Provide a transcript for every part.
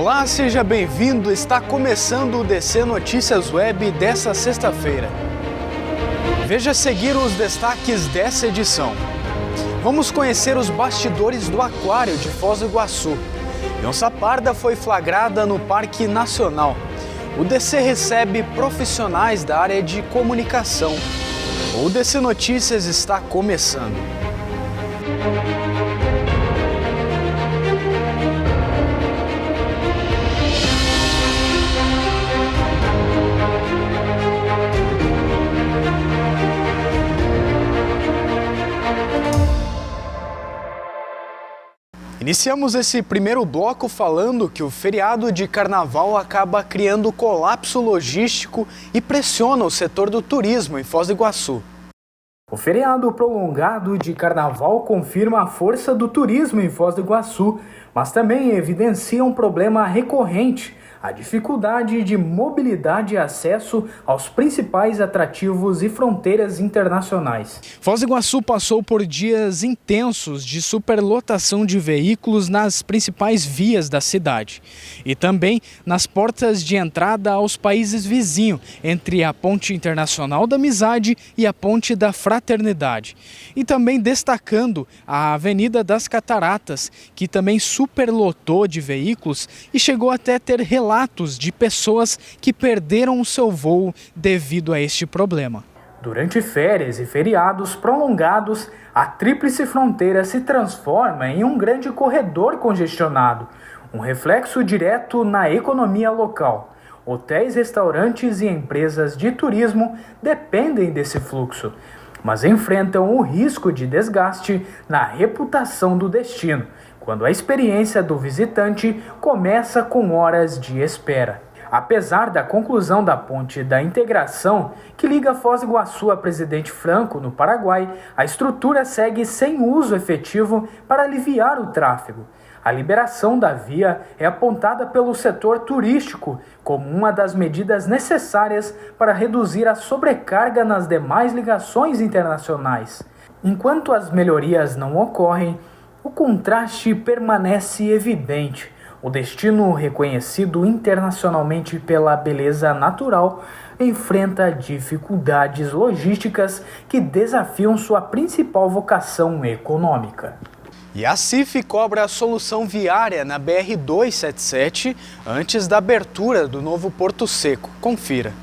Olá, seja bem-vindo. Está começando o DC Notícias Web dessa sexta-feira. Veja a seguir os destaques dessa edição. Vamos conhecer os bastidores do aquário de Foz do Iguaçu. E onça parda foi flagrada no Parque Nacional. O DC recebe profissionais da área de comunicação. O DC Notícias está começando. Iniciamos esse primeiro bloco falando que o feriado de carnaval acaba criando colapso logístico e pressiona o setor do turismo em Foz do Iguaçu. O feriado prolongado de carnaval confirma a força do turismo em Foz do Iguaçu, mas também evidencia um problema recorrente: a dificuldade de mobilidade e acesso aos principais atrativos e fronteiras internacionais. Foz do Iguaçu passou por dias intensos de superlotação de veículos nas principais vias da cidade e também nas portas de entrada aos países vizinhos, entre a Ponte Internacional da Amizade e a Ponte da Fraternidade. E também destacando a Avenida das Cataratas, que também superlotou de veículos e chegou até ter relatos de pessoas que perderam o seu voo devido a este problema. Durante férias e feriados prolongados, a Tríplice Fronteira se transforma em um grande corredor congestionado, um reflexo direto na economia local. Hotéis, restaurantes e empresas de turismo dependem desse fluxo, mas enfrentam o risco de desgaste na reputação do destino, quando a experiência do visitante começa com horas de espera. Apesar da conclusão da Ponte da Integração, que liga Foz do Iguaçu a Presidente Franco, no Paraguai, a estrutura segue sem uso efetivo para aliviar o tráfego. A liberação da via é apontada pelo setor turístico como uma das medidas necessárias para reduzir a sobrecarga nas demais ligações internacionais. Enquanto as melhorias não ocorrem, o contraste permanece evidente. O destino, reconhecido internacionalmente pela beleza natural, enfrenta dificuldades logísticas que desafiam sua principal vocação econômica. E a CIF cobra a solução viária na BR-277 antes da abertura do novo Porto Seco. Confira.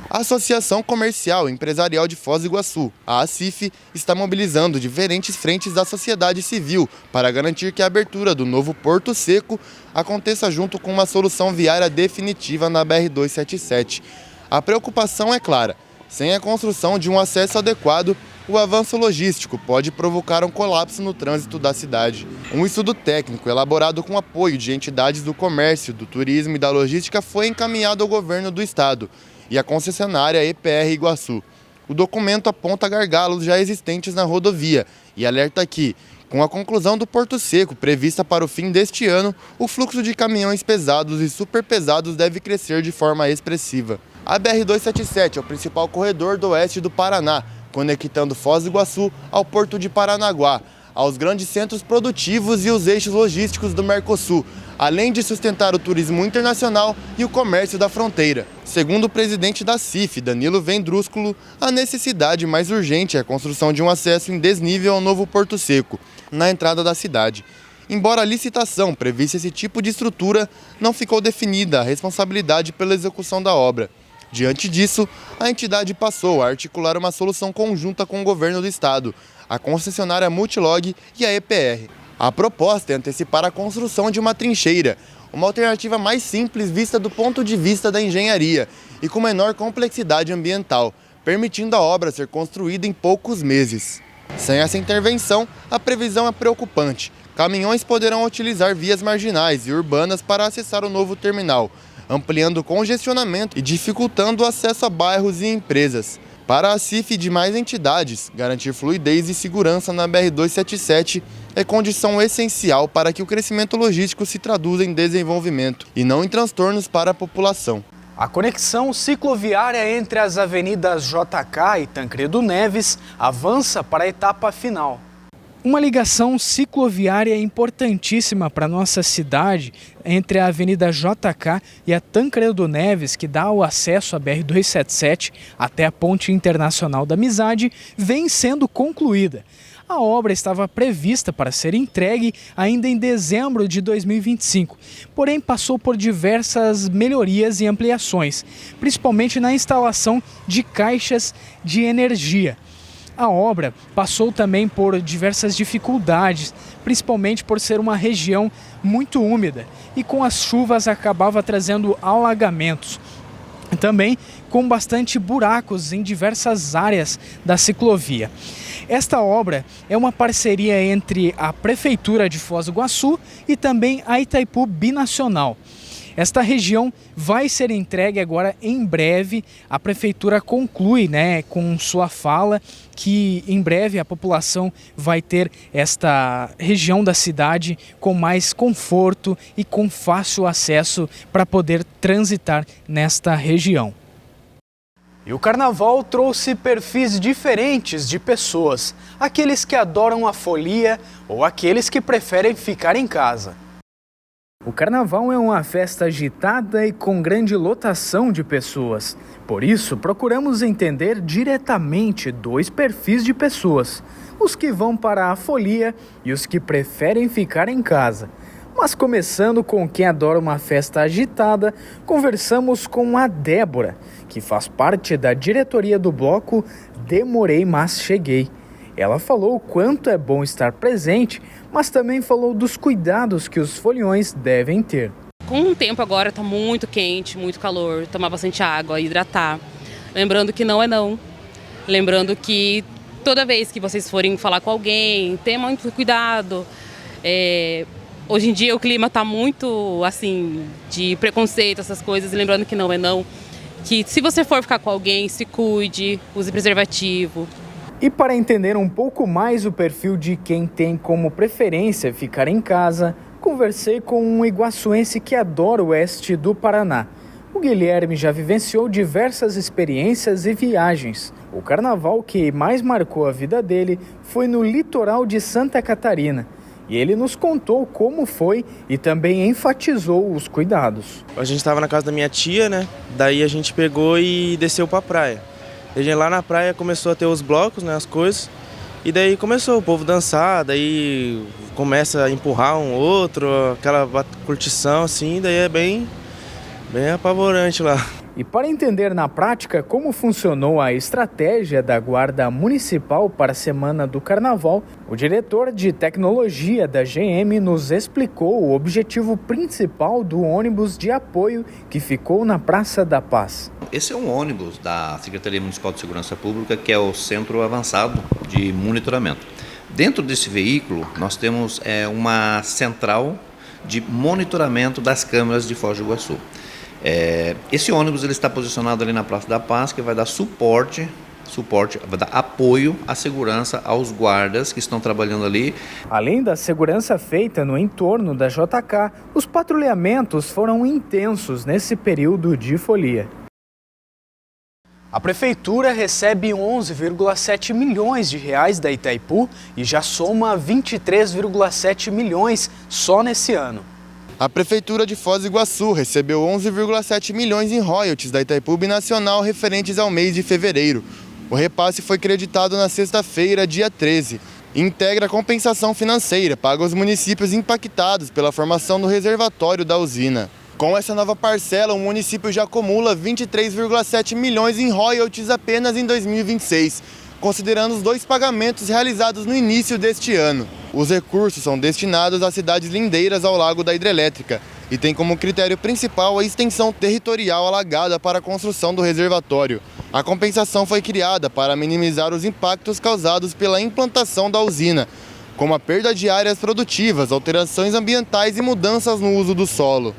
A Associação Comercial e Empresarial de Foz do Iguaçu, a ACIF, está mobilizando diferentes frentes da sociedade civil para garantir que a abertura do novo Porto Seco aconteça junto com uma solução viária definitiva na BR-277. A preocupação é clara: sem a construção de um acesso adequado, o avanço logístico pode provocar um colapso no trânsito da cidade. Um estudo técnico elaborado com apoio de entidades do comércio, do turismo e da logística foi encaminhado ao governo do estado e à concessionária EPR Iguaçu. O documento aponta gargalos já existentes na rodovia e alerta que, com a conclusão do Porto Seco prevista para o fim deste ano, o fluxo de caminhões pesados e superpesados deve crescer de forma expressiva. A BR-277 é o principal corredor do oeste do Paraná, conectando Foz do Iguaçu ao Porto de Paranaguá, aos grandes centros produtivos e os eixos logísticos do Mercosul, além de sustentar o turismo internacional e o comércio da fronteira. Segundo o presidente da CIF, Danilo Vendrúsculo, a necessidade mais urgente é a construção de um acesso em desnível ao novo Porto Seco, na entrada da cidade. Embora a licitação previsse esse tipo de estrutura, não ficou definida a responsabilidade pela execução da obra. Diante disso, a entidade passou a articular uma solução conjunta com o governo do estado, a concessionária Multilog e a EPR. A proposta é antecipar a construção de uma trincheira, uma alternativa mais simples vista do ponto de vista da engenharia e com menor complexidade ambiental, permitindo a obra ser construída em poucos meses. Sem essa intervenção, a previsão é preocupante. Caminhões poderão utilizar vias marginais e urbanas para acessar o novo terminal, ampliando o congestionamento e dificultando o acesso a bairros e empresas. Para a CIF e demais entidades, garantir fluidez e segurança na BR-277 é condição essencial para que o crescimento logístico se traduza em desenvolvimento e não em transtornos para a população. A conexão cicloviária entre as avenidas JK e Tancredo Neves avança para a etapa final. Uma ligação cicloviária importantíssima para nossa cidade, entre a Avenida JK e a Tancredo Neves, que dá o acesso à BR-277 até a Ponte Internacional da Amizade, vem sendo concluída. A obra estava prevista para ser entregue ainda em dezembro de 2025, porém passou por diversas melhorias e ampliações, principalmente na instalação de caixas de energia. A obra passou também por diversas dificuldades, principalmente por ser uma região muito úmida e com as chuvas acabava trazendo alagamentos. Também com bastante buracos em diversas áreas da ciclovia. Esta obra é uma parceria entre a Prefeitura de Foz do Iguaçu e também a Itaipu Binacional. Esta região vai ser entregue agora em breve. A Prefeitura conclui, com sua fala que em breve a população vai ter esta região da cidade com mais conforto e com fácil acesso para poder transitar nesta região. E o carnaval trouxe perfis diferentes de pessoas, aqueles que adoram a folia ou aqueles que preferem ficar em casa. O carnaval é uma festa agitada e com grande lotação de pessoas. Por isso, procuramos entender diretamente dois perfis de pessoas, os que vão para a folia e os que preferem ficar em casa. Mas começando com quem adora uma festa agitada, conversamos com a Débora, que faz parte da diretoria do bloco Demorei, Mas Cheguei. Ela falou o quanto é bom estar presente, mas também falou dos cuidados que os foliões devem ter. Com o tempo agora está muito quente, muito calor, tomar bastante água, hidratar. Lembrando que não é não. Lembrando que toda vez que vocês forem falar com alguém, tenha muito cuidado. Hoje em dia o clima está muito assim, de preconceito, essas coisas, lembrando que não é não. Que se você for ficar com alguém, se cuide, use preservativo. E para entender um pouco mais o perfil de quem tem como preferência ficar em casa, conversei com um iguaçuense que adora o oeste do Paraná. O Guilherme já vivenciou diversas experiências e viagens. O carnaval que mais marcou a vida dele foi no litoral de Santa Catarina. E ele nos contou como foi e também enfatizou os cuidados. A gente estava na casa da minha tia, Daí a gente pegou e desceu para a praia. A gente lá na praia começou a ter os blocos, as coisas. E daí começou o povo dançar, daí começa a empurrar um outro, aquela curtição assim, daí é bem apavorante lá. E para entender na prática como funcionou a estratégia da Guarda Municipal para a Semana do Carnaval, o diretor de tecnologia da GM nos explicou o objetivo principal do ônibus de apoio que ficou na Praça da Paz. Esse é um ônibus da Secretaria Municipal de Segurança Pública, que é o Centro Avançado de Monitoramento. Dentro desse veículo, nós temos uma central de monitoramento das câmeras de Foz do Iguaçu. Esse ônibus ele está posicionado ali na Praça da Paz, que vai dar suporte, vai dar apoio à segurança aos guardas que estão trabalhando ali. Além da segurança feita no entorno da JK, os patrulhamentos foram intensos nesse período de folia. A Prefeitura recebe 11,7 milhões de reais da Itaipu e já soma 23,7 milhões só nesse ano. A Prefeitura de Foz do Iguaçu recebeu 11,7 milhões em royalties da Itaipu Binacional referentes ao mês de fevereiro. O repasse foi creditado na sexta-feira, dia 13. Integra a compensação financeira paga aos municípios impactados pela formação do reservatório da usina. Com essa nova parcela, o município já acumula 23,7 milhões em royalties apenas em 2026, considerando os 2 pagamentos realizados no início deste ano. Os recursos são destinados às cidades lindeiras ao Lago da Hidrelétrica e tem como critério principal a extensão territorial alagada para a construção do reservatório. A compensação foi criada para minimizar os impactos causados pela implantação da usina, como a perda de áreas produtivas, alterações ambientais e mudanças no uso do solo.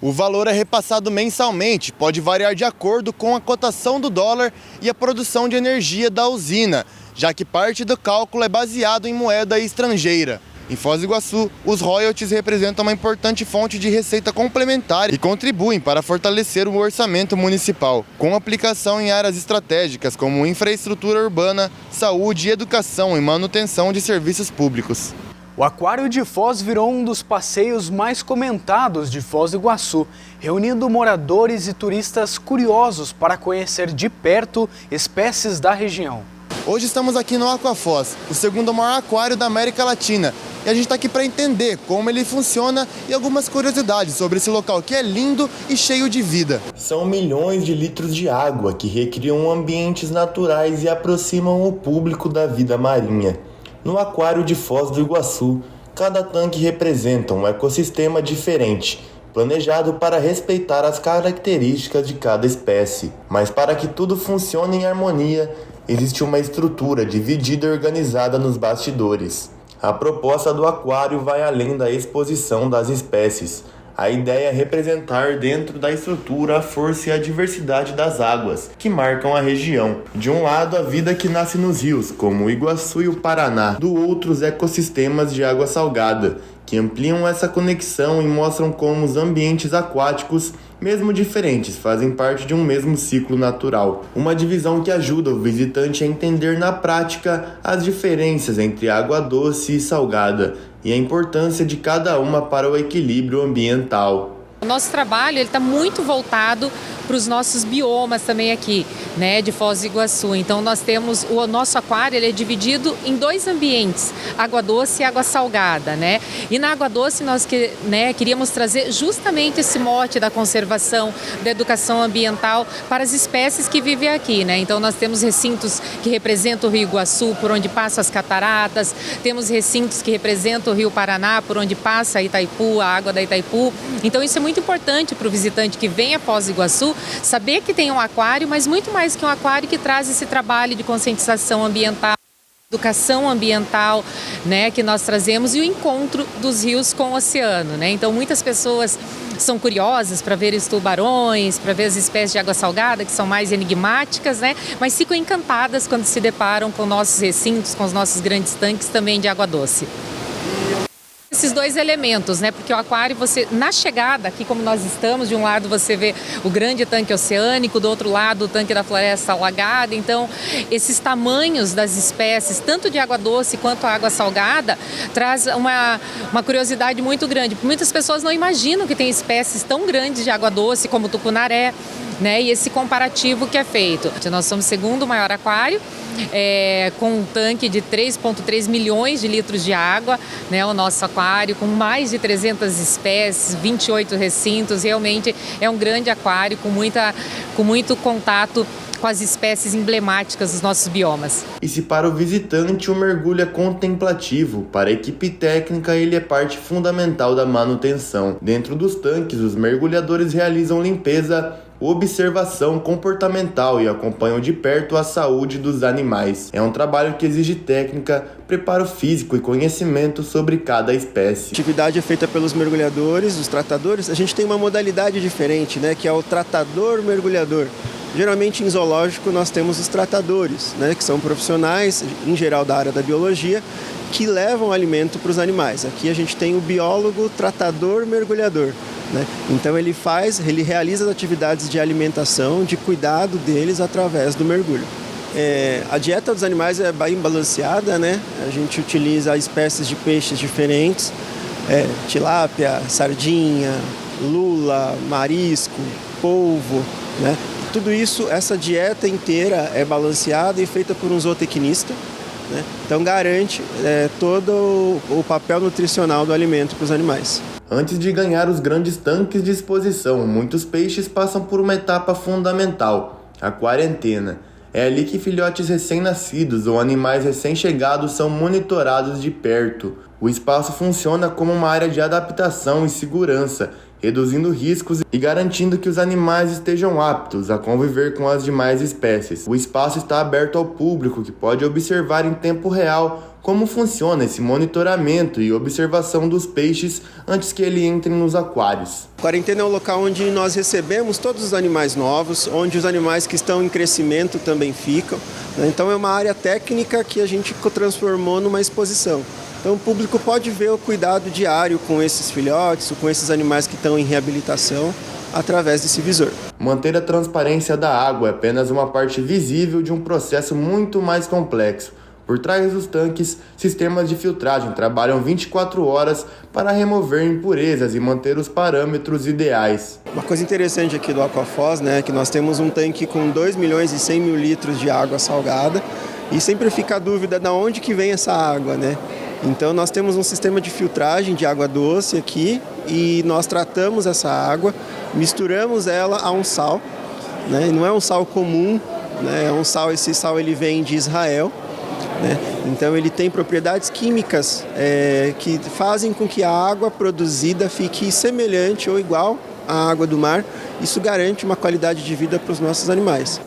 O valor é repassado mensalmente, pode variar de acordo com a cotação do dólar e a produção de energia da usina, já que parte do cálculo é baseado em moeda estrangeira. Em Foz do Iguaçu, os royalties representam uma importante fonte de receita complementar e contribuem para fortalecer o orçamento municipal, com aplicação em áreas estratégicas como infraestrutura urbana, saúde e educação e manutenção de serviços públicos. O Aquário de Foz virou um dos passeios mais comentados de Foz do Iguaçu, reunindo moradores e turistas curiosos para conhecer de perto espécies da região. Hoje estamos aqui no Aquafoz, o segundo maior aquário da América Latina. E a gente está aqui para entender como ele funciona e algumas curiosidades sobre esse local que é lindo e cheio de vida. São milhões de litros de água que recriam ambientes naturais e aproximam o público da vida marinha. No Aquário de Foz do Iguaçu, cada tanque representa um ecossistema diferente, planejado para respeitar as características de cada espécie. Mas para que tudo funcione em harmonia, existe uma estrutura dividida e organizada nos bastidores. A proposta do aquário vai além da exposição das espécies. A ideia é representar dentro da estrutura a força e a diversidade das águas, que marcam a região. De um lado, a vida que nasce nos rios, como o Iguaçu e o Paraná. Do outro, os ecossistemas de água salgada, que ampliam essa conexão e mostram como os ambientes aquáticos, mesmo diferentes, fazem parte de um mesmo ciclo natural. Uma divisão que ajuda o visitante a entender na prática as diferenças entre água doce e salgada e a importância de cada uma para o equilíbrio ambiental. O nosso trabalho está muito voltado para os nossos biomas também aqui, né, de Foz do Iguaçu. Então nós temos o nosso aquário, ele é dividido em dois ambientes, água doce e água salgada, né? E na água doce nós queríamos trazer justamente esse mote da conservação, da educação ambiental para as espécies que vivem aqui, né? Então nós temos recintos que representam o Rio Iguaçu, por onde passam as cataratas, temos recintos que representam o Rio Paraná, por onde passa a Itaipu, a água da Itaipu. Então isso é muito importante para o visitante que vem a Foz do Iguaçu saber que tem um aquário, mas muito mais que um aquário, que traz esse trabalho de conscientização ambiental, educação ambiental, né, que nós trazemos, e o encontro dos rios com o oceano, né? Então muitas pessoas são curiosas para ver os tubarões, para ver as espécies de água salgada, que são mais enigmáticas, né? Mas ficam encantadas quando se deparam com nossos recintos, com os nossos grandes tanques também de água doce. Esses dois elementos, né? Porque o aquário, na chegada, aqui como nós estamos, de um lado você vê o grande tanque oceânico, do outro lado o tanque da floresta alagada. Então, esses tamanhos das espécies, tanto de água doce quanto a água salgada, traz uma curiosidade muito grande. Muitas pessoas não imaginam que tem espécies tão grandes de água doce como o tucunaré, né? E esse comparativo que é feito. Nós somos o segundo maior aquário, com um tanque de 3,3 milhões de litros de água, né? O nosso aquário com mais de 300 espécies, 28 recintos, realmente é um grande aquário com muito contato com as espécies emblemáticas dos nossos biomas. E se para o visitante o mergulho é contemplativo, para a equipe técnica ele é parte fundamental da manutenção. Dentro dos tanques, os mergulhadores realizam limpeza, observação comportamental e acompanham de perto a saúde dos animais. É um trabalho que exige técnica, preparo físico e conhecimento sobre cada espécie. A atividade é feita pelos mergulhadores, os tratadores. A gente tem uma modalidade diferente, né, que é o tratador-mergulhador. Geralmente em zoológico nós temos os tratadores, né, que são profissionais, em geral da área da biologia, que levam alimento para os animais. Aqui a gente tem o biólogo tratador-mergulhador. Né? Então ele realiza as atividades de alimentação, de cuidado deles através do mergulho. A dieta dos animais é bem balanceada, né? A gente utiliza espécies de peixes diferentes, tilápia, sardinha, lula, marisco, polvo, né? Tudo isso, essa dieta inteira é balanceada e feita por um zootecnista, né? Então garante todo o papel nutricional do alimento para os animais. Antes de ganhar os grandes tanques de exposição, muitos peixes passam por uma etapa fundamental, a quarentena. É ali que filhotes recém-nascidos ou animais recém-chegados são monitorados de perto. O espaço funciona como uma área de adaptação e segurança, reduzindo riscos e garantindo que os animais estejam aptos a conviver com as demais espécies. O espaço está aberto ao público, que pode observar em tempo real como funciona esse monitoramento e observação dos peixes antes que eles entrem nos aquários. A quarentena é um local onde nós recebemos todos os animais novos, onde os animais que estão em crescimento também ficam. Então é uma área técnica que a gente transformou numa exposição. Então o público pode ver o cuidado diário com esses filhotes, com esses animais que estão em reabilitação, através desse visor. Manter a transparência da água é apenas uma parte visível de um processo muito mais complexo. Por trás dos tanques, sistemas de filtragem trabalham 24 horas para remover impurezas e manter os parâmetros ideais. Uma coisa interessante aqui do Aquafoz, né, é que nós temos um tanque com 2.100.000 litros de água salgada e sempre fica a dúvida de onde que vem essa água, né? Então nós temos um sistema de filtragem de água doce aqui e nós tratamos essa água, misturamos ela a um sal, né? E não é um sal comum, né? É um sal, esse sal ele vem de Israel, né? Então ele tem propriedades químicas que fazem com que a água produzida fique semelhante ou igual à água do mar. Isso garante uma qualidade de vida para os nossos animais.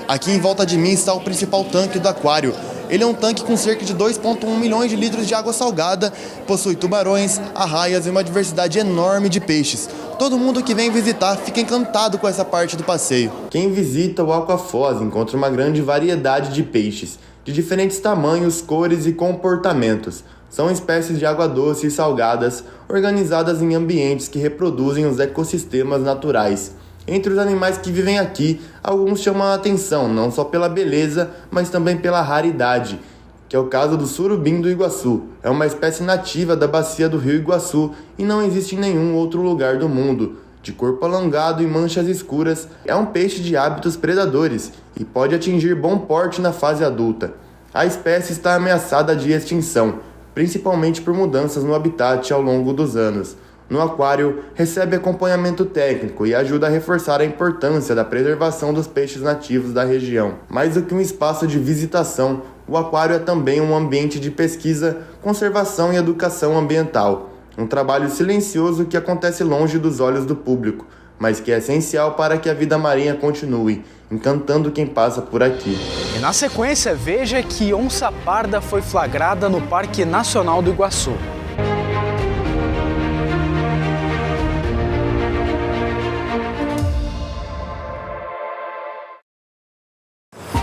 Aqui em volta de mim está o principal tanque do aquário. Ele é um tanque com cerca de 2,1 milhões de litros de água salgada, possui tubarões, arraias e uma diversidade enorme de peixes. Todo mundo que vem visitar fica encantado com essa parte do passeio. Quem visita o Aquafoz encontra uma grande variedade de peixes, de diferentes tamanhos, cores e comportamentos. São espécies de água doce e salgadas, organizadas em ambientes que reproduzem os ecossistemas naturais. Entre os animais que vivem aqui, alguns chamam a atenção não só pela beleza, mas também pela raridade, que é o caso do surubim do Iguaçu. É uma espécie nativa da bacia do rio Iguaçu e não existe em nenhum outro lugar do mundo. De corpo alongado e manchas escuras, é um peixe de hábitos predadores e pode atingir bom porte na fase adulta. A espécie está ameaçada de extinção, principalmente por mudanças no habitat ao longo dos anos. No aquário, recebe acompanhamento técnico e ajuda a reforçar a importância da preservação dos peixes nativos da região. Mais do que um espaço de visitação, o aquário é também um ambiente de pesquisa, conservação e educação ambiental. Um trabalho silencioso que acontece longe dos olhos do público, mas que é essencial para que a vida marinha continue, encantando quem passa por aqui. E na sequência, veja que onça parda foi flagrada no Parque Nacional do Iguaçu.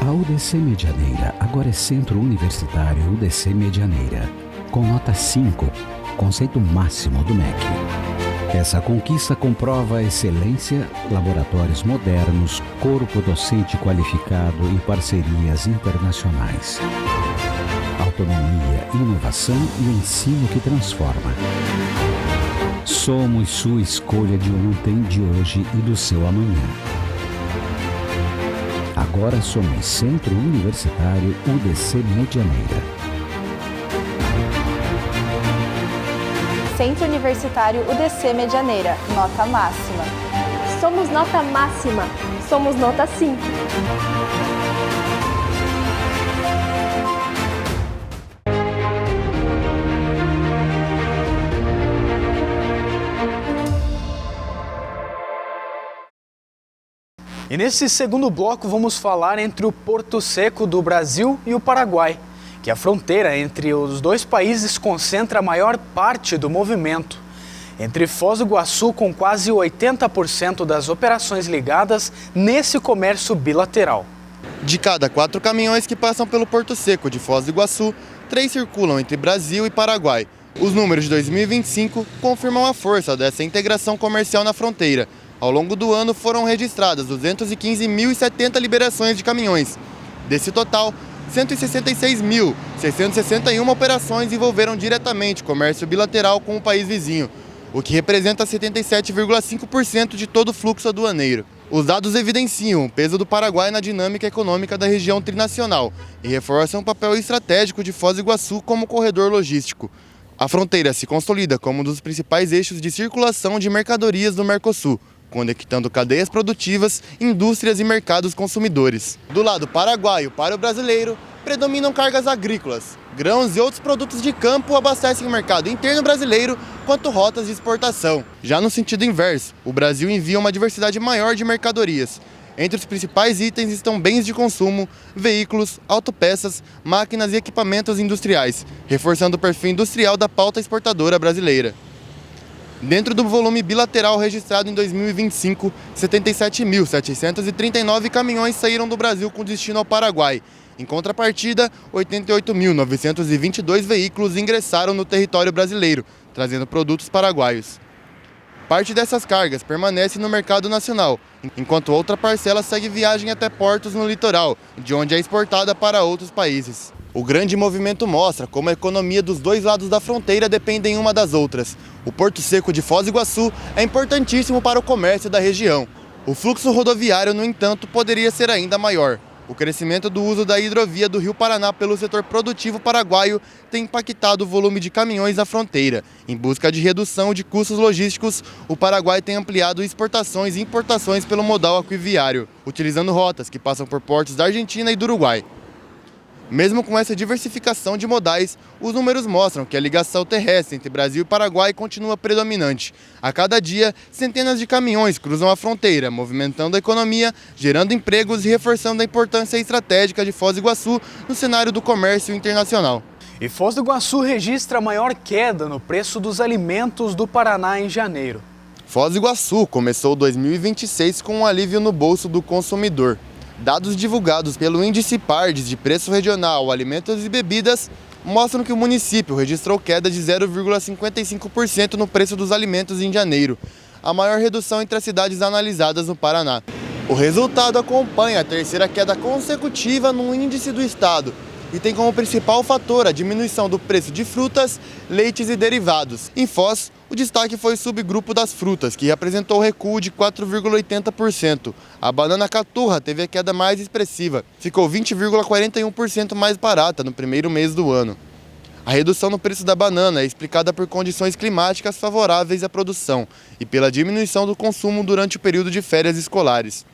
A UDC Medianeira agora é Centro Universitário UDC Medianeira, com nota 5, conceito máximo do MEC. Essa conquista comprova a excelência, laboratórios modernos, corpo docente qualificado e parcerias internacionais. Autonomia, inovação e ensino que transforma. Somos sua escolha de ontem, de hoje e do seu amanhã. Agora somos Centro Universitário UDC Medianeira. Centro Universitário UDC Medianeira, nota máxima. Somos nota máxima. Somos nota 5. E nesse segundo bloco vamos falar entre o Porto Seco do Brasil e o Paraguai, que a fronteira entre os dois países concentra a maior parte do movimento. Entre Foz do Iguaçu, com quase 80% das operações ligadas nesse comércio bilateral. De cada 4 caminhões que passam pelo Porto Seco de Foz do Iguaçu, 3 circulam entre Brasil e Paraguai. Os números de 2025 confirmam a força dessa integração comercial na fronteira. Ao longo do ano foram registradas 215.070 liberações de caminhões. Desse total, 166.661 operações envolveram diretamente comércio bilateral com o país vizinho, o que representa 77,5% de todo o fluxo aduaneiro. Os dados evidenciam o peso do Paraguai na dinâmica econômica da região trinacional e reforçam o papel estratégico de Foz do Iguaçu como corredor logístico. A fronteira se consolida como um dos principais eixos de circulação de mercadorias do Mercosul, conectando cadeias produtivas, indústrias e mercados consumidores. Do lado paraguaio para o brasileiro, predominam cargas agrícolas. Grãos e outros produtos de campo abastecem o mercado interno brasileiro, quanto rotas de exportação. Já no sentido inverso, o Brasil envia uma diversidade maior de mercadorias. Entre os principais itens estão bens de consumo, veículos, autopeças, máquinas e equipamentos industriais, reforçando o perfil industrial da pauta exportadora brasileira. Dentro do volume bilateral registrado em 2025, 77.739 caminhões saíram do Brasil com destino ao Paraguai. Em contrapartida, 88.922 veículos ingressaram no território brasileiro, trazendo produtos paraguaios. Parte dessas cargas permanece no mercado nacional, enquanto outra parcela segue viagem até portos no litoral, de onde é exportada para outros países. O grande movimento mostra como a economia dos dois lados da fronteira dependem uma das outras. O Porto Seco de Foz do Iguaçu é importantíssimo para o comércio da região. O fluxo rodoviário, no entanto, poderia ser ainda maior. O crescimento do uso da hidrovia do Rio Paraná pelo setor produtivo paraguaio tem impactado o volume de caminhões na fronteira. Em busca de redução de custos logísticos, o Paraguai tem ampliado exportações e importações pelo modal aquaviário, utilizando rotas que passam por portos da Argentina e do Uruguai. Mesmo com essa diversificação de modais, os números mostram que a ligação terrestre entre Brasil e Paraguai continua predominante. A cada dia, centenas de caminhões cruzam a fronteira, movimentando a economia, gerando empregos e reforçando a importância estratégica de Foz do Iguaçu no cenário do comércio internacional. E Foz do Iguaçu registra a maior queda no preço dos alimentos do Paraná em janeiro. Foz do Iguaçu começou 2026 com um alívio no bolso do consumidor. Dados divulgados pelo Índice Pardes de Preço Regional, Alimentos e Bebidas mostram que o município registrou queda de 0,55% no preço dos alimentos em janeiro, a maior redução entre as cidades analisadas no Paraná. O resultado acompanha a terceira queda consecutiva no índice do estado e tem como principal fator a diminuição do preço de frutas, leites e derivados. Em Foz, o destaque foi o subgrupo das frutas, que apresentou recuo de 4,80%. A banana caturra teve a queda mais expressiva, ficou 20,41% mais barata no primeiro mês do ano. A redução no preço da banana é explicada por condições climáticas favoráveis à produção e pela diminuição do consumo durante o período de férias escolares.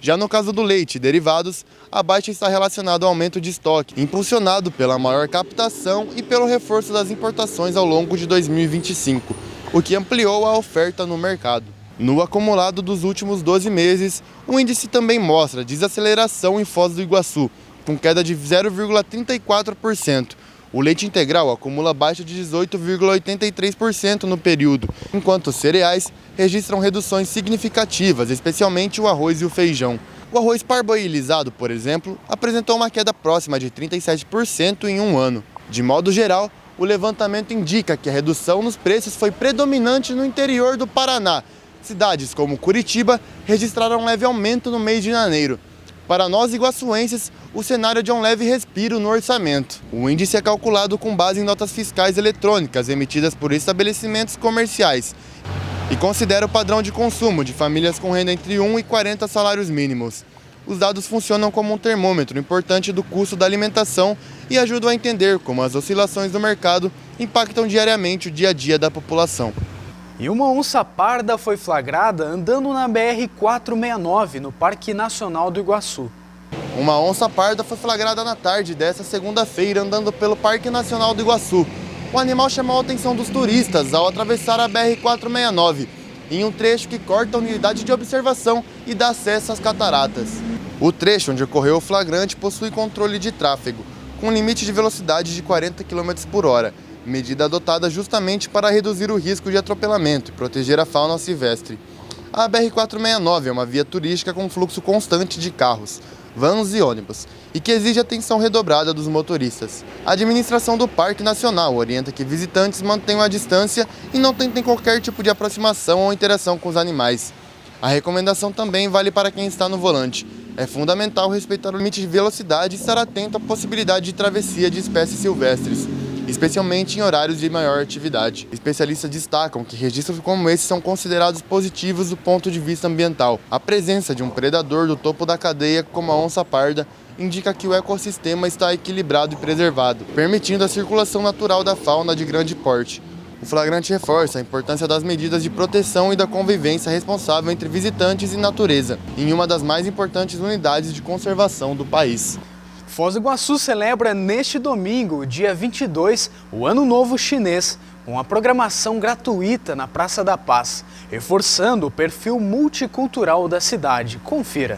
Já no caso do leite e derivados, a baixa está relacionada ao aumento de estoque, impulsionado pela maior captação e pelo reforço das importações ao longo de 2025, o que ampliou a oferta no mercado. No acumulado dos últimos 12 meses, o índice também mostra desaceleração em Foz do Iguaçu, com queda de 0,34%. O leite integral acumula baixa de 18,83% no período, enquanto os cereais registram reduções significativas, especialmente o arroz e o feijão. O arroz parboilizado, por exemplo, apresentou uma queda próxima de 37% em um ano. De modo geral, o levantamento indica que a redução nos preços foi predominante no interior do Paraná. Cidades como Curitiba registraram um leve aumento no mês de janeiro. Para nós iguaçuenses, o cenário é de um leve respiro no orçamento. O índice é calculado com base em notas fiscais eletrônicas emitidas por estabelecimentos comerciais e considera o padrão de consumo de famílias com renda entre 1 e 40 salários mínimos. Os dados funcionam como um termômetro importante do custo da alimentação e ajudam a entender como as oscilações do mercado impactam diariamente o dia a dia da população. E uma onça parda foi flagrada andando na BR-469, no Parque Nacional do Iguaçu. Uma onça parda foi flagrada na tarde desta segunda-feira andando pelo Parque Nacional do Iguaçu. O animal chamou a atenção dos turistas ao atravessar a BR-469, em um trecho que corta a unidade de observação e dá acesso às cataratas. O trecho onde ocorreu o flagrante possui controle de tráfego, com limite de velocidade de 40 km por hora, medida adotada justamente para reduzir o risco de atropelamento e proteger a fauna silvestre. A BR-469 é uma via turística com fluxo constante de carros, vans e ônibus, e que exige atenção redobrada dos motoristas. A administração do Parque Nacional orienta que visitantes mantenham a distância e não tentem qualquer tipo de aproximação ou interação com os animais. A recomendação também vale para quem está no volante. É fundamental respeitar o limite de velocidade e estar atento à possibilidade de travessia de espécies silvestres, especialmente em horários de maior atividade. Especialistas destacam que registros como esse são considerados positivos do ponto de vista ambiental. A presença de um predador do topo da cadeia, como a onça parda, indica que o ecossistema está equilibrado e preservado, permitindo a circulação natural da fauna de grande porte. O flagrante reforça a importância das medidas de proteção e da convivência responsável entre visitantes e natureza, em uma das mais importantes unidades de conservação do país. Foz do Iguaçu celebra neste domingo, dia 22, o Ano Novo Chinês, com a programação gratuita na Praça da Paz, reforçando o perfil multicultural da cidade. Confira.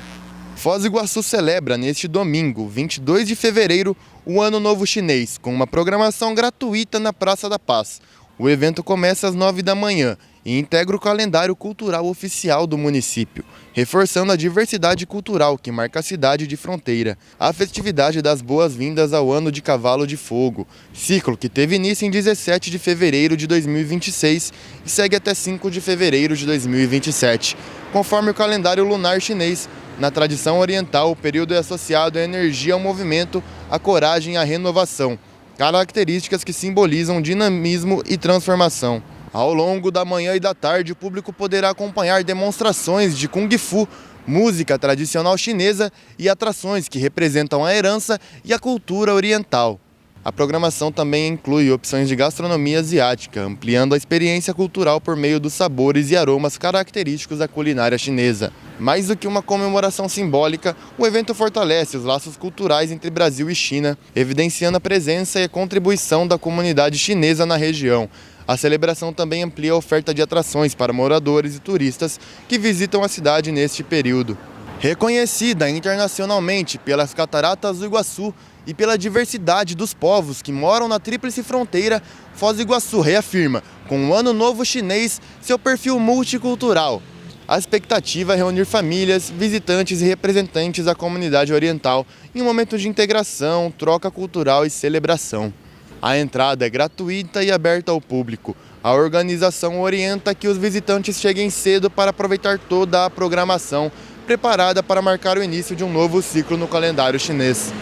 Foz do Iguaçu celebra neste domingo, 22 de fevereiro, o Ano Novo Chinês, com uma programação gratuita na Praça da Paz. O evento começa às 9 da manhã e integra o calendário cultural oficial do município, reforçando a diversidade cultural que marca a cidade de Fronteira. A festividade das boas-vindas ao Ano de Cavalo de Fogo, ciclo que teve início em 17 de fevereiro de 2026 e segue até 5 de fevereiro de 2027. Conforme o calendário lunar chinês, na tradição oriental, o período é associado à energia, ao movimento, à coragem e à renovação, características que simbolizam dinamismo e transformação. Ao longo da manhã e da tarde, o público poderá acompanhar demonstrações de Kung Fu, música tradicional chinesa e atrações que representam a herança e a cultura oriental. A programação também inclui opções de gastronomia asiática, ampliando a experiência cultural por meio dos sabores e aromas característicos da culinária chinesa. Mais do que uma comemoração simbólica, o evento fortalece os laços culturais entre Brasil e China, evidenciando a presença e a contribuição da comunidade chinesa na região. A celebração também amplia a oferta de atrações para moradores e turistas que visitam a cidade neste período. Reconhecida internacionalmente pelas Cataratas do Iguaçu e pela diversidade dos povos que moram na Tríplice Fronteira, Foz do Iguaçu reafirma, com o Ano Novo Chinês, seu perfil multicultural. A expectativa é reunir famílias, visitantes e representantes da comunidade oriental em um momento de integração, troca cultural e celebração. A entrada é gratuita e aberta ao público. A organização orienta que os visitantes cheguem cedo para aproveitar toda a programação preparada para marcar o início de um novo ciclo no calendário chinês.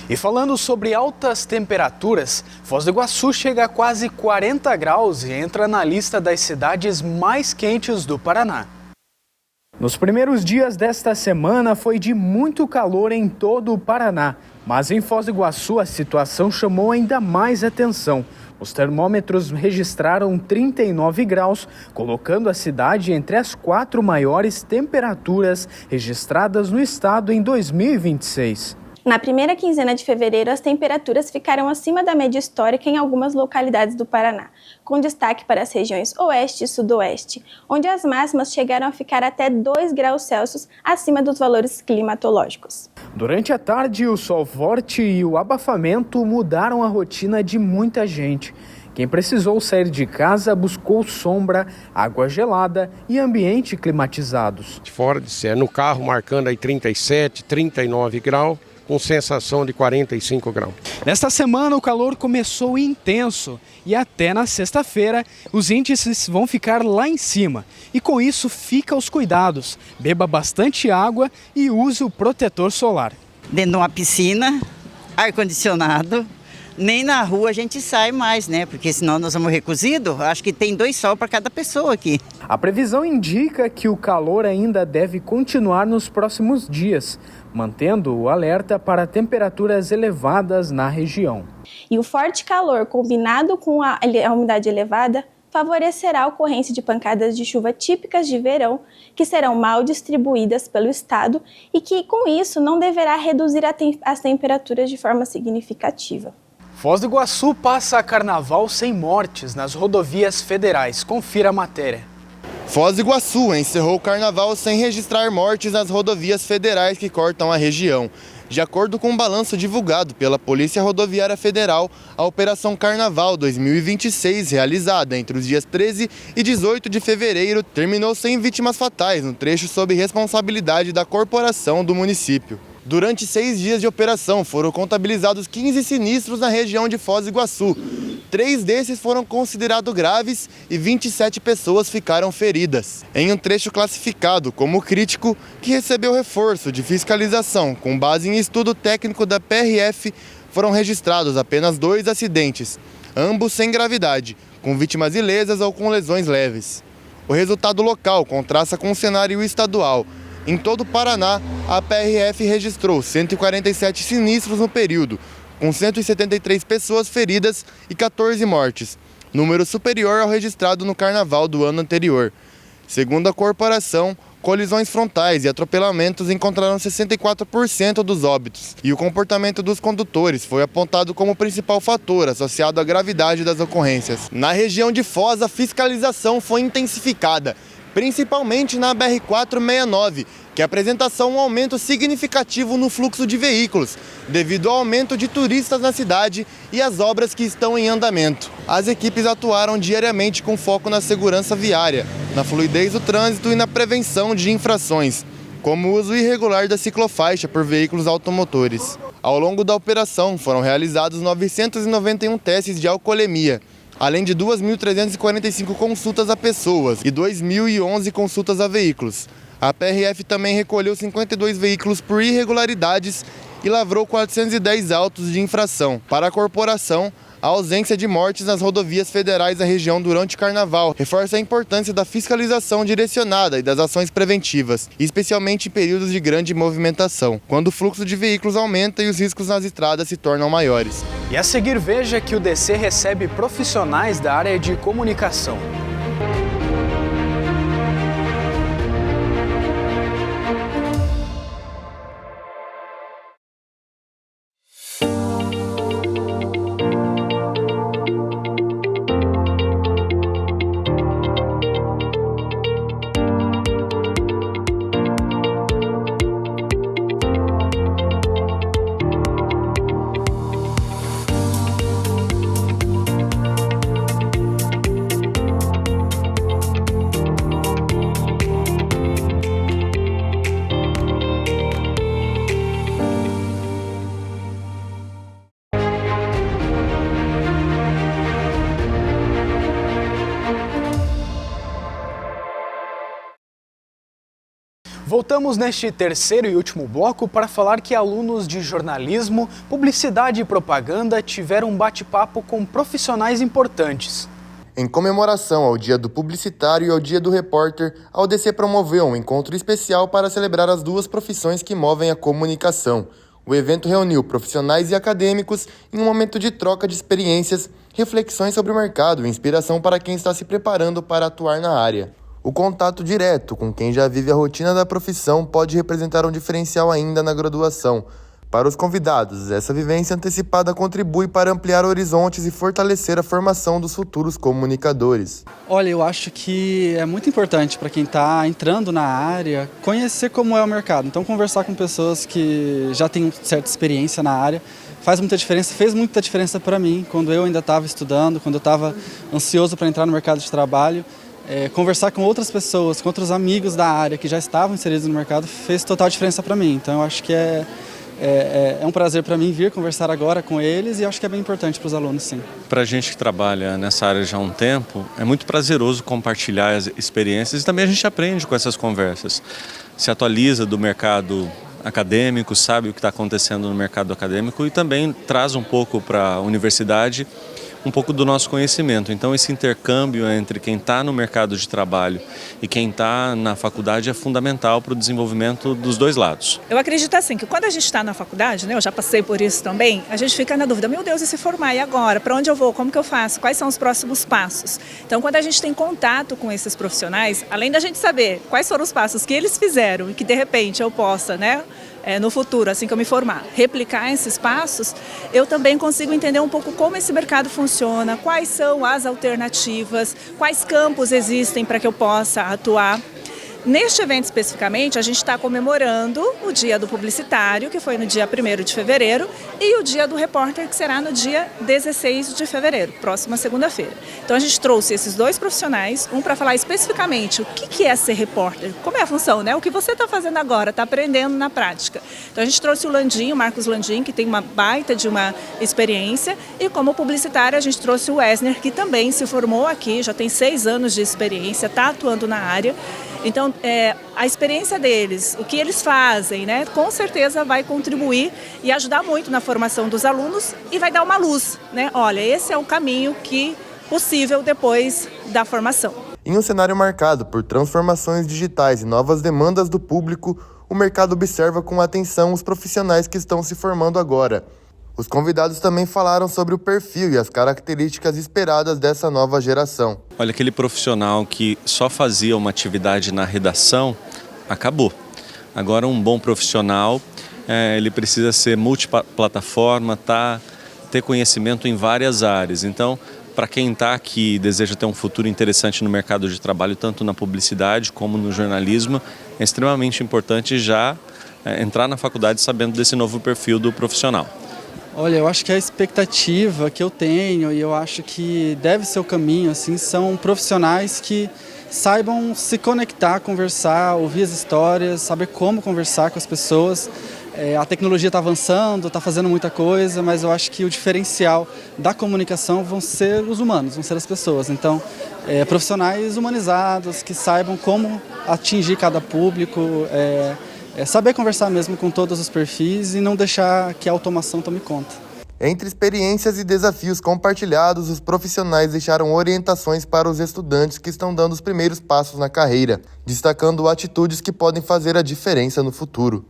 E falando sobre altas temperaturas, Foz do Iguaçu chega a quase 40 graus e entra na lista das cidades mais quentes do Paraná. Nos primeiros dias desta semana foi de muito calor em todo o Paraná, mas em Foz do Iguaçu a situação chamou ainda mais atenção. Os termômetros registraram 39 graus, colocando a cidade entre as 4 maiores temperaturas registradas no estado em 2026. Na primeira quinzena de fevereiro, as temperaturas ficaram acima da média histórica em algumas localidades do Paraná, com destaque para as regiões Oeste e Sudoeste, onde as máximas chegaram a ficar até 2 graus Celsius acima dos valores climatológicos. Durante a tarde, o sol forte e o abafamento mudaram a rotina de muita gente. Quem precisou sair de casa buscou sombra, água gelada e ambiente climatizados. Fora de série, no carro marcando aí 37, 39 graus. Com sensação de 45 graus. Nesta semana o calor começou intenso e até na sexta-feira os índices vão ficar lá em cima. E com isso fica os cuidados. Beba bastante água e use o protetor solar. Dentro de uma piscina, ar-condicionado, nem na rua a gente sai mais, né? Porque senão nós vamos recozido. Acho que tem 2 sol para cada pessoa aqui. A previsão indica que o calor ainda deve continuar nos próximos dias, mantendo o alerta para temperaturas elevadas na região. E o forte calor combinado com a umidade elevada favorecerá a ocorrência de pancadas de chuva típicas de verão, que serão mal distribuídas pelo estado e que, com isso, não deverá reduzir as temperaturas de forma significativa. Foz do Iguaçu passa carnaval sem mortes nas rodovias federais. Confira a matéria. Foz do Iguaçu encerrou o carnaval sem registrar mortes nas rodovias federais que cortam a região. De acordo com um balanço divulgado pela Polícia Rodoviária Federal, a Operação Carnaval 2026, realizada entre os dias 13 e 18 de fevereiro, terminou sem vítimas fatais no trecho sob responsabilidade da corporação do município. Durante 6 dias de operação, foram contabilizados 15 sinistros na região de Foz do Iguaçu. 3 desses foram considerados graves e 27 pessoas ficaram feridas. Em um trecho classificado como crítico, que recebeu reforço de fiscalização com base em estudo técnico da PRF, foram registrados apenas 2 acidentes, ambos sem gravidade, com vítimas ilesas ou com lesões leves. O resultado local contrasta com o cenário estadual. Em todo o Paraná, a PRF registrou 147 sinistros no período, com 173 pessoas feridas e 14 mortes, número superior ao registrado no carnaval do ano anterior. Segundo a corporação, colisões frontais e atropelamentos encontraram 64% dos óbitos, e o comportamento dos condutores foi apontado como principal fator associado à gravidade das ocorrências. Na região de Foz, a fiscalização foi intensificada, principalmente na BR-469, que apresentação um aumento significativo no fluxo de veículos, devido ao aumento de turistas na cidade e as obras que estão em andamento. As equipes atuaram diariamente com foco na segurança viária, na fluidez do trânsito e na prevenção de infrações, como o uso irregular da ciclofaixa por veículos automotores. Ao longo da operação, foram realizados 991 testes de alcoolemia, além de 2.345 consultas a pessoas e 2.011 consultas a veículos. A PRF também recolheu 52 veículos por irregularidades e lavrou 410 autos de infração. Para a corporação, a ausência de mortes nas rodovias federais da região durante o Carnaval reforça a importância da fiscalização direcionada e das ações preventivas, especialmente em períodos de grande movimentação, quando o fluxo de veículos aumenta e os riscos nas estradas se tornam maiores. E a seguir veja que o DC recebe profissionais da área de comunicação. Voltamos neste terceiro e último bloco para falar que alunos de jornalismo, publicidade e propaganda tiveram um bate-papo com profissionais importantes. Em comemoração ao Dia do Publicitário e ao Dia do Repórter, a UDC promoveu um encontro especial para celebrar as duas profissões que movem a comunicação. O evento reuniu profissionais e acadêmicos em um momento de troca de experiências, reflexões sobre o mercado e inspiração para quem está se preparando para atuar na área. O contato direto com quem já vive a rotina da profissão pode representar um diferencial ainda na graduação. Para os convidados, essa vivência antecipada contribui para ampliar horizontes e fortalecer a formação dos futuros comunicadores. Olha, eu acho que é muito importante para quem está entrando na área conhecer como é o mercado. Então, conversar com pessoas que já têm certa experiência na área faz muita diferença, fez muita diferença para mim quando eu ainda estava estudando, quando eu estava ansioso para entrar no mercado de trabalho. Conversar com outras pessoas, com outros amigos da área que já estavam inseridos no mercado fez total diferença para mim. Então, eu acho que é um prazer para mim vir conversar agora com eles e acho que é bem importante para os alunos, sim. Para a gente que trabalha nessa área já há um tempo, é muito prazeroso compartilhar as experiências e também a gente aprende com essas conversas. Se atualiza do mercado acadêmico, sabe o que está acontecendo no mercado acadêmico e também traz um pouco para a universidade um pouco do nosso conhecimento. Então esse intercâmbio entre quem está no mercado de trabalho e quem está na faculdade é fundamental para o desenvolvimento dos dois lados. Eu acredito assim, que quando a gente está na faculdade, né, eu já passei por isso também, a gente fica na dúvida, meu Deus, e se formar, e agora? Para onde eu vou? Como que eu faço? Quais são os próximos passos? Então quando a gente tem contato com esses profissionais, além da gente saber quais foram os passos que eles fizeram e que de repente eu possa, né, no futuro, assim que eu me formar, replicar esses passos, eu também consigo entender um pouco como esse mercado funciona, quais são as alternativas, quais campos existem para que eu possa atuar. Neste evento especificamente, a gente está comemorando o Dia do Publicitário, que foi no dia 1º de fevereiro, e o Dia do Repórter, que será no dia 16 de fevereiro, próxima segunda-feira. Então a gente trouxe esses dois profissionais, um para falar especificamente o que é ser repórter, como é a função, né? O que você está fazendo agora, está aprendendo na prática. Então a gente trouxe o Landim, o Marcos Landim, que tem uma baita de uma experiência, e como publicitário a gente trouxe o Wesner, que também se formou aqui, já tem 6 anos de experiência, está atuando na área. Então, a experiência deles, o que eles fazem, né, com certeza vai contribuir e ajudar muito na formação dos alunos e vai dar uma luz, né? Olha, esse é o caminho possível depois da formação. Em um cenário marcado por transformações digitais e novas demandas do público, o mercado observa com atenção os profissionais que estão se formando agora. Os convidados também falaram sobre o perfil e as características esperadas dessa nova geração. Olha, aquele profissional que só fazia uma atividade na redação, acabou. Agora um bom profissional, ele precisa ser multiplataforma, ter conhecimento em várias áreas. Então, para quem está aqui e deseja ter um futuro interessante no mercado de trabalho, tanto na publicidade como no jornalismo, é extremamente importante já entrar na faculdade sabendo desse novo perfil do profissional. Olha, eu acho que a expectativa que eu tenho e eu acho que deve ser o caminho, assim, são profissionais que saibam se conectar, conversar, ouvir as histórias, saber como conversar com as pessoas. A tecnologia está avançando, está fazendo muita coisa, mas eu acho que o diferencial da comunicação vão ser os humanos, vão ser as pessoas. Então, profissionais humanizados, que saibam como atingir cada público, saber conversar mesmo com todos os perfis e não deixar que a automação tome conta. Entre experiências e desafios compartilhados, os profissionais deixaram orientações para os estudantes que estão dando os primeiros passos na carreira, destacando atitudes que podem fazer a diferença no futuro.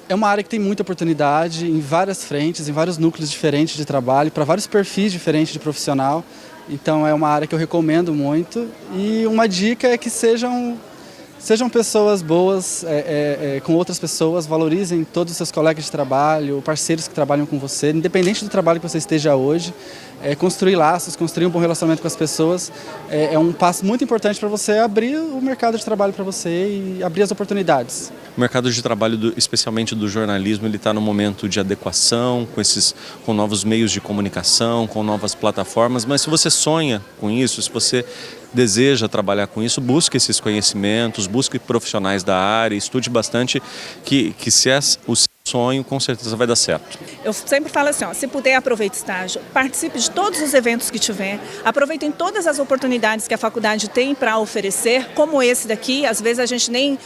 É uma área que tem muita oportunidade em várias frentes, em vários núcleos diferentes de trabalho, para vários perfis diferentes de profissional. Então é uma área que eu recomendo muito. E uma dica é que sejam pessoas boas com outras pessoas, valorizem todos os seus colegas de trabalho, parceiros que trabalham com você, independente do trabalho que você esteja hoje. Construir laços, construir um bom relacionamento com as pessoas é um passo muito importante para você abrir o mercado de trabalho para você e abrir as oportunidades. O mercado de trabalho, especialmente do jornalismo, ele está num momento de adequação com novos meios de comunicação, com novas plataformas, mas se você sonha com isso, se você deseja trabalhar com isso, busque esses conhecimentos, busque profissionais da área, estude bastante, que se é o seu sonho, com certeza vai dar certo. Eu sempre falo assim, se puder, aproveite estágio, participe de todos os eventos que tiver, aproveitem todas as oportunidades que a faculdade tem para oferecer, como esse daqui. Às vezes a gente nem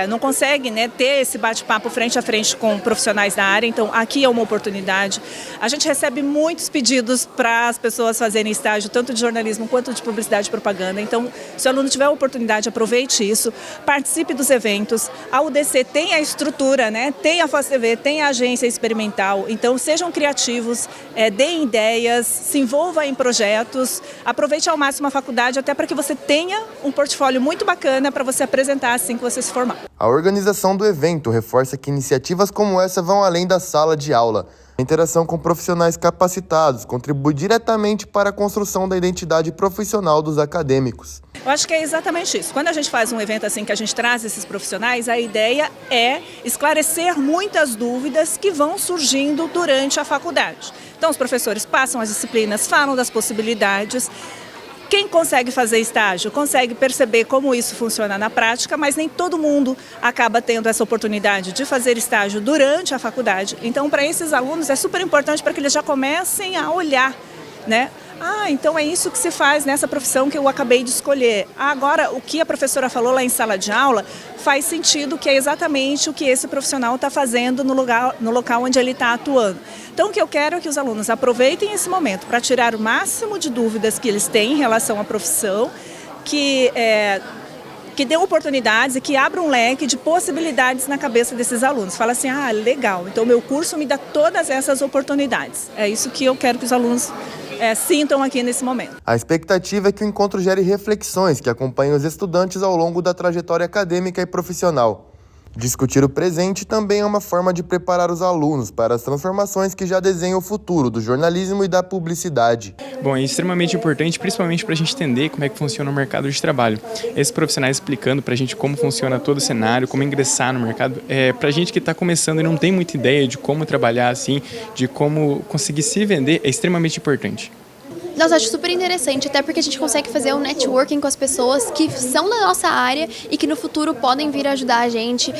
não consegue, né, ter esse bate-papo frente a frente com profissionais da área, então aqui é uma oportunidade. A gente recebe muitos pedidos para as pessoas fazerem estágio, tanto de jornalismo quanto de publicidade e propaganda, então se o aluno tiver a oportunidade, aproveite isso, participe dos eventos. A UDC tem a estrutura, né, tem a Foz TV, tem a agência experimental, então sejam criativos, deem ideias, se envolva em projetos, aproveite ao máximo a faculdade até para que você tenha um portfólio muito bacana para você apresentar assim que você se formar. A organização do evento reforça que iniciativas como essa vão além da sala de aula. A interação com profissionais capacitados contribui diretamente para a construção da identidade profissional dos acadêmicos. Eu acho que é exatamente isso. Quando a gente faz um evento assim que a gente traz esses profissionais, a ideia é esclarecer muitas dúvidas que vão surgindo durante a faculdade. Então os professores passam as disciplinas, falam das possibilidades. Quem consegue fazer estágio consegue perceber como isso funciona na prática, mas nem todo mundo acaba tendo essa oportunidade de fazer estágio durante a faculdade. Então, para esses alunos é super importante para que eles já comecem a olhar, né? Então é isso que se faz nessa profissão que eu acabei de escolher. Agora, o que a professora falou lá em sala de aula faz sentido, que é exatamente o que esse profissional está fazendo no local onde ele está atuando. Então, o que eu quero é que os alunos aproveitem esse momento para tirar o máximo de dúvidas que eles têm em relação à profissão, que dê oportunidades e que abra um leque de possibilidades na cabeça desses alunos. Fala assim, legal, então o meu curso me dá todas essas oportunidades. É isso que eu quero que os alunos sintam aqui nesse momento. A expectativa é que o encontro gere reflexões que acompanhem os estudantes ao longo da trajetória acadêmica e profissional. Discutir o presente também é uma forma de preparar os alunos para as transformações que já desenham o futuro do jornalismo e da publicidade. Bom, é extremamente importante, principalmente para a gente entender como é que funciona o mercado de trabalho. Esses profissionais explicando para a gente como funciona todo o cenário, como ingressar no mercado. Para a gente que está começando e não tem muita ideia de como trabalhar assim, de como conseguir se vender, é extremamente importante. Nossa, acho super interessante, até porque a gente consegue fazer um networking com as pessoas que são da nossa área e que no futuro podem vir ajudar a gente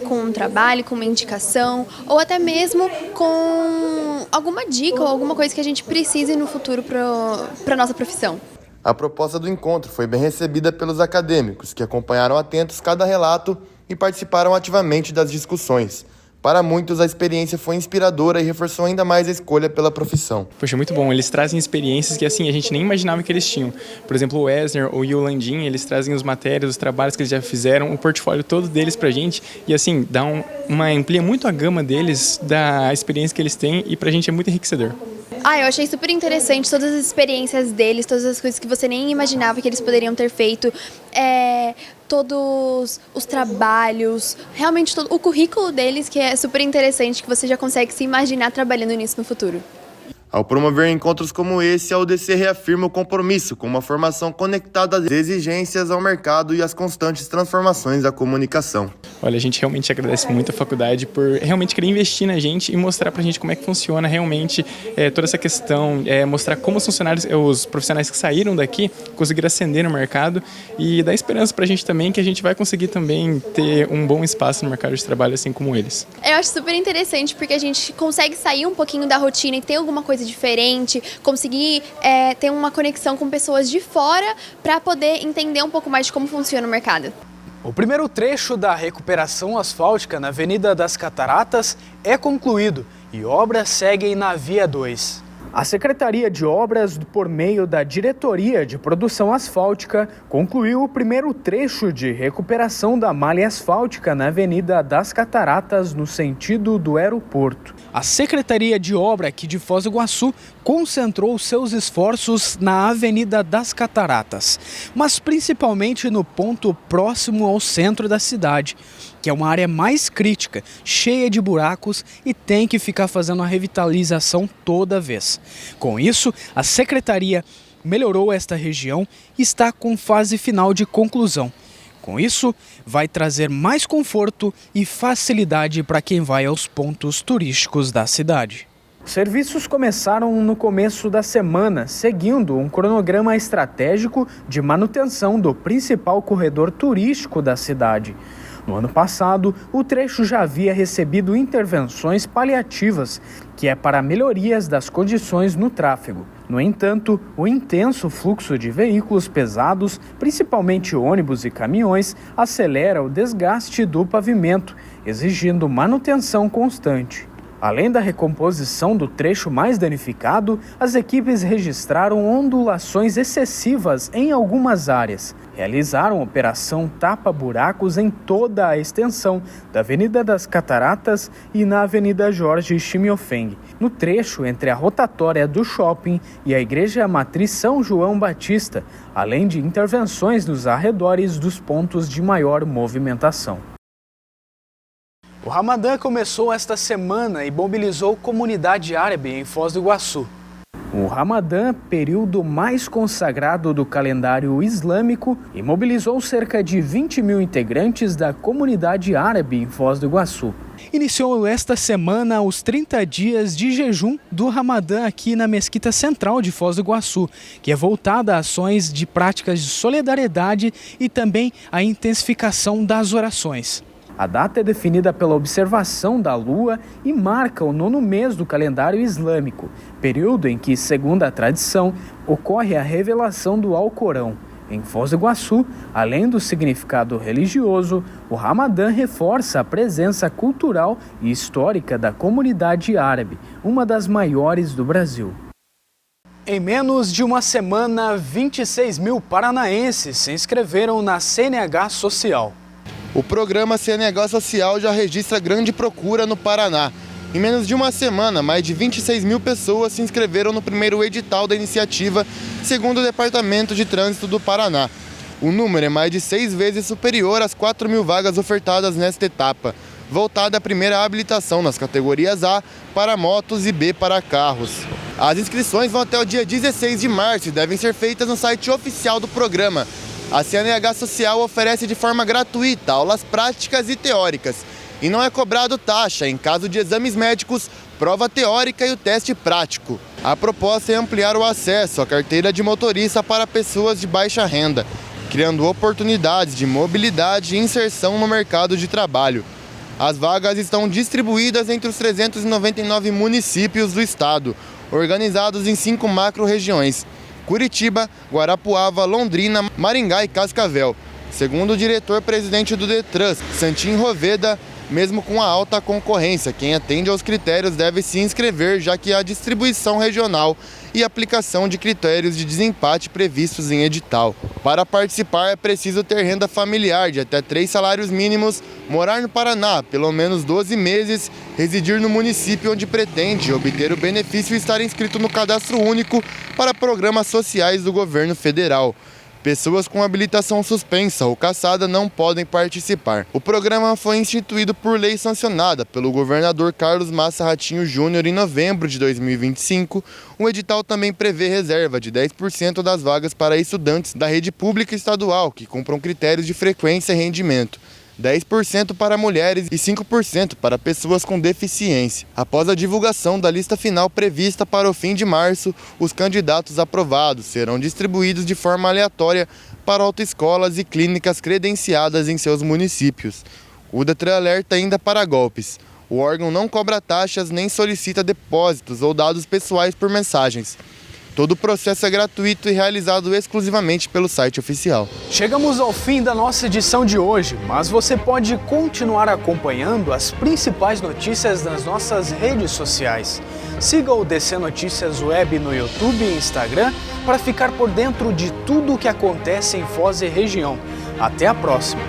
com um trabalho, com uma indicação, ou até mesmo com alguma dica ou alguma coisa que a gente precise no futuro para a nossa profissão. A proposta do encontro foi bem recebida pelos acadêmicos, que acompanharam atentos cada relato e participaram ativamente das discussões. Para muitos, a experiência foi inspiradora e reforçou ainda mais a escolha pela profissão. Poxa, muito bom. Eles trazem experiências que assim a gente nem imaginava que eles tinham. Por exemplo, o Wesner ou o Landim, eles trazem as matérias, os trabalhos que eles já fizeram, o portfólio todo deles pra gente e assim, amplia muito a gama deles, da experiência que eles têm e pra gente é muito enriquecedor. Eu achei super interessante todas as experiências deles, todas as coisas que você nem imaginava que eles poderiam ter feito, todos os trabalhos, realmente o currículo deles, que é super interessante, que você já consegue se imaginar trabalhando nisso no futuro. Ao promover encontros como esse, a UDC reafirma o compromisso com uma formação conectada às exigências ao mercado e às constantes transformações da comunicação. Olha, a gente realmente agradece muito a faculdade por realmente querer investir na gente e mostrar pra gente como é que funciona realmente toda essa questão, mostrar como os funcionários, os profissionais que saíram daqui conseguiram ascender no mercado e dar esperança pra gente também que a gente vai conseguir também ter um bom espaço no mercado de trabalho assim como eles. Eu acho super interessante porque a gente consegue sair um pouquinho da rotina e ter alguma coisa diferente, conseguir ter uma conexão com pessoas de fora para poder entender um pouco mais de como funciona o mercado. O primeiro trecho da recuperação asfáltica na Avenida das Cataratas é concluído e obras seguem na Via 2. A Secretaria de Obras, por meio da Diretoria de Produção Asfáltica, concluiu o primeiro trecho de recuperação da malha asfáltica na Avenida das Cataratas, no sentido do aeroporto. A Secretaria de Obra aqui de Foz do Iguaçu concentrou seus esforços na Avenida das Cataratas, mas principalmente no ponto próximo ao centro da cidade, que é uma área mais crítica, cheia de buracos e tem que ficar fazendo a revitalização toda vez. Com isso, a Secretaria melhorou esta região e está com fase final de conclusão. Com isso, vai trazer mais conforto e facilidade para quem vai aos pontos turísticos da cidade. Os serviços começaram no começo da semana, seguindo um cronograma estratégico de manutenção do principal corredor turístico da cidade. No ano passado, o trecho já havia recebido intervenções paliativas, que é para melhorias das condições no tráfego. No entanto, o intenso fluxo de veículos pesados, principalmente ônibus e caminhões, acelera o desgaste do pavimento, exigindo manutenção constante. Além da recomposição do trecho mais danificado, as equipes registraram ondulações excessivas em algumas áreas. Realizaram operação tapa-buracos em toda a extensão da Avenida das Cataratas e na Avenida Jorge Chimiofeng, no trecho entre a rotatória do shopping e a Igreja Matriz São João Batista, além de intervenções nos arredores dos pontos de maior movimentação. O Ramadã começou esta semana e mobilizou a comunidade árabe em Foz do Iguaçu. O Ramadã, período mais consagrado do calendário islâmico, mobilizou cerca de 20 mil integrantes da comunidade árabe em Foz do Iguaçu. Iniciou esta semana os 30 dias de jejum do Ramadã aqui na Mesquita Central de Foz do Iguaçu, que é voltada a ações de práticas de solidariedade e também a intensificação das orações. A data é definida pela observação da lua e marca o 9º mês do calendário islâmico, período em que, segundo a tradição, ocorre a revelação do Alcorão. Em Foz do Iguaçu, além do significado religioso, o Ramadã reforça a presença cultural e histórica da comunidade árabe, uma das maiores do Brasil. Em menos de uma semana, 26 mil paranaenses se inscreveram na CNH Social. O programa CNH Social já registra grande procura no Paraná. Em menos de uma semana, mais de 26 mil pessoas se inscreveram no primeiro edital da iniciativa, segundo o Departamento de Trânsito do Paraná. O número é mais de 6 vezes superior às 4 mil vagas ofertadas nesta etapa, voltada à primeira habilitação nas categorias A para motos e B para carros. As inscrições vão até o dia 16 de março e devem ser feitas no site oficial do programa. A CNH Social oferece de forma gratuita aulas práticas e teóricas e não é cobrado taxa em caso de exames médicos, prova teórica e o teste prático. A proposta é ampliar o acesso à carteira de motorista para pessoas de baixa renda, criando oportunidades de mobilidade e inserção no mercado de trabalho. As vagas estão distribuídas entre os 399 municípios do estado, organizados em 5 macro-regiões: Curitiba, Guarapuava, Londrina, Maringá e Cascavel. Segundo o diretor-presidente do Detran, Santim Roveda, mesmo com a alta concorrência, quem atende aos critérios deve se inscrever, já que há distribuição regional e aplicação de critérios de desempate previstos em edital. Para participar é preciso ter renda familiar de até 3 salários mínimos, morar no Paraná pelo menos 12 meses, residir no município onde pretende, obter o benefício e estar inscrito no Cadastro Único para programas sociais do governo federal. Pessoas com habilitação suspensa ou cassada não podem participar. O programa foi instituído por lei sancionada pelo governador Carlos Massa Ratinho Júnior em novembro de 2025. O edital também prevê reserva de 10% das vagas para estudantes da rede pública estadual que cumpram critérios de frequência e rendimento. 10% para mulheres e 5% para pessoas com deficiência. Após a divulgação da lista final prevista para o fim de março, os candidatos aprovados serão distribuídos de forma aleatória para autoescolas e clínicas credenciadas em seus municípios. O Detran alerta ainda para golpes. O órgão não cobra taxas nem solicita depósitos ou dados pessoais por mensagens. Todo o processo é gratuito e realizado exclusivamente pelo site oficial. Chegamos ao fim da nossa edição de hoje, mas você pode continuar acompanhando as principais notícias nas nossas redes sociais. Siga o DC Notícias Web no YouTube e Instagram para ficar por dentro de tudo o que acontece em Foz e região. Até a próxima!